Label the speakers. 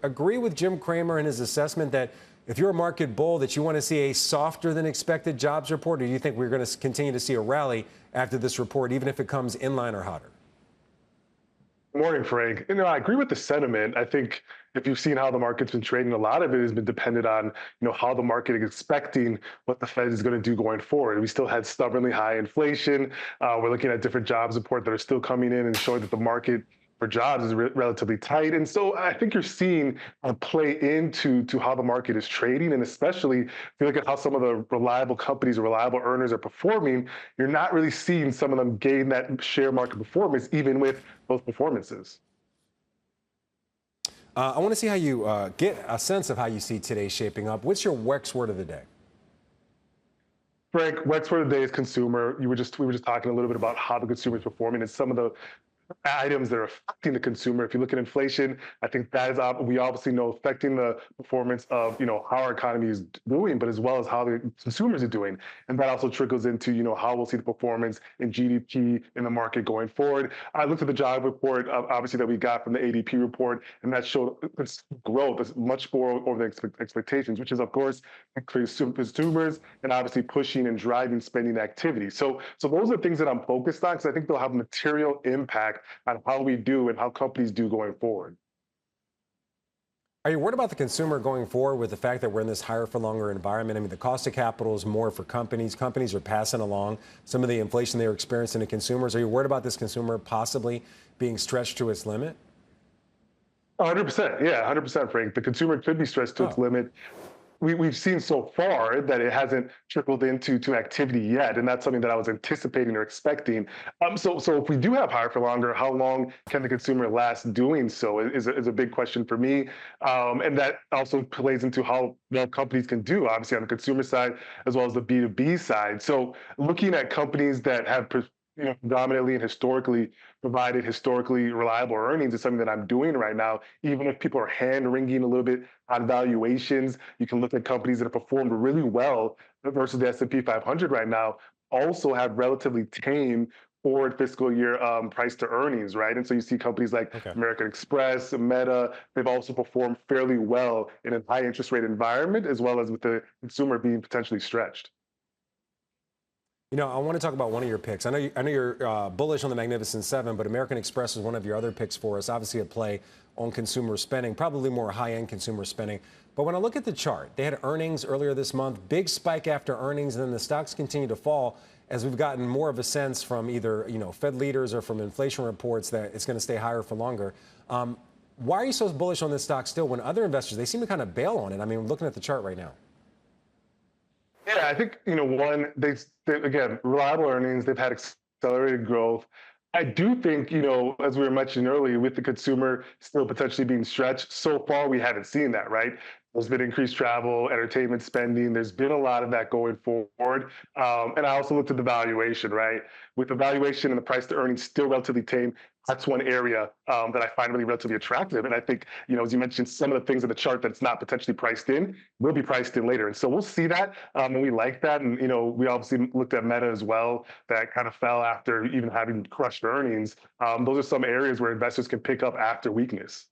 Speaker 1: agree with Jim Cramer and his assessment that if you're a market bull, that you want to see a softer than expected jobs report, or do you think we're going to continue to see a rally after this report, even if it comes in line or hotter?
Speaker 2: Morning, Frank. I agree with the sentiment. I think if you've seen how the market's been trading, a lot of it has been dependent on, how the market is expecting what the Fed is going to do going forward. We still had stubbornly high inflation. We're looking at different jobs reports that are still coming in and showing that the market for jobs is relatively tight. And so I think you're seeing a play into how the market is trading. And especially if you look at how some of the reliable companies or reliable earners are performing, you're not really seeing some of them gain that share market performance, even with those performances.
Speaker 1: I want to see how you get a sense of how you see today shaping up. What's your WEX word of the day?
Speaker 2: Frank, WEX word of the day is consumer. We were just talking a little bit about how the consumer is performing and some of the items that are affecting the consumer. If you look at inflation, I think that is we obviously know affecting the performance of how our economy is doing, but as well as how the consumers are doing, and that also trickles into how we'll see the performance in GDP in the market going forward. I looked at the job report, obviously that we got from the ADP report, and that showed growth is much more over the expectations, which is of course consumers and obviously pushing and driving spending activity. So those are things that I'm focused on because I think they'll have material impact on how we do and how companies do going forward.
Speaker 1: Are you worried about the consumer going forward with the fact that we're in this higher for longer environment? I mean, the cost of capital is more for companies. Companies are passing along some of the inflation they're experiencing to consumers. Are you worried about this consumer possibly being stretched to its limit?
Speaker 2: 100%. Yeah, 100%, Frank. The consumer could be stretched to its limit. We've seen so far that it hasn't trickled into activity yet, and that's something that I was anticipating or expecting. So if we do have higher for longer, how long can the consumer last doing so is a big question for me, and that also plays into how well companies can do, obviously on the consumer side as well as the B2B side. So looking at companies that have predominantly and historically provided historically reliable earnings is something that I'm doing right now. Even if people are hand wringing a little bit on valuations, you can look at companies that have performed really well versus the S&P 500 right now, also have relatively tame forward fiscal year price to earnings, right? And so you see companies like American Express, Meta, they've also performed fairly well in a high interest rate environment, as well as with the consumer being potentially stretched.
Speaker 1: I want to talk about one of your picks. I know you're bullish on the Magnificent Seven, but American Express is one of your other picks for us. Obviously, a play on consumer spending, probably more high-end consumer spending. But when I look at the chart, they had earnings earlier this month, big spike after earnings, and then the stocks continue to fall as we've gotten more of a sense from either Fed leaders or from inflation reports that it's going to stay higher for longer. Why are you so bullish on this stock still when other investors, they seem to kind of bail on it? I mean, looking at the chart right now.
Speaker 2: Yeah, I think, one, they again, reliable earnings, they've had accelerated growth. I do think, as we were mentioning earlier, with the consumer still potentially being stretched, so far we haven't seen that, right? There's been increased travel, entertainment spending. There's been a lot of that going forward. And I also looked at the valuation, right? With the valuation and the price to earnings still relatively tame, that's one area that I find really relatively attractive. And I think, as you mentioned, some of the things in the chart that's not potentially priced in will be priced in later. And so we'll see that, and we like that. And, we obviously looked at Meta as well. That kind of fell after even having crushed earnings. Those are some areas where investors can pick up after weakness.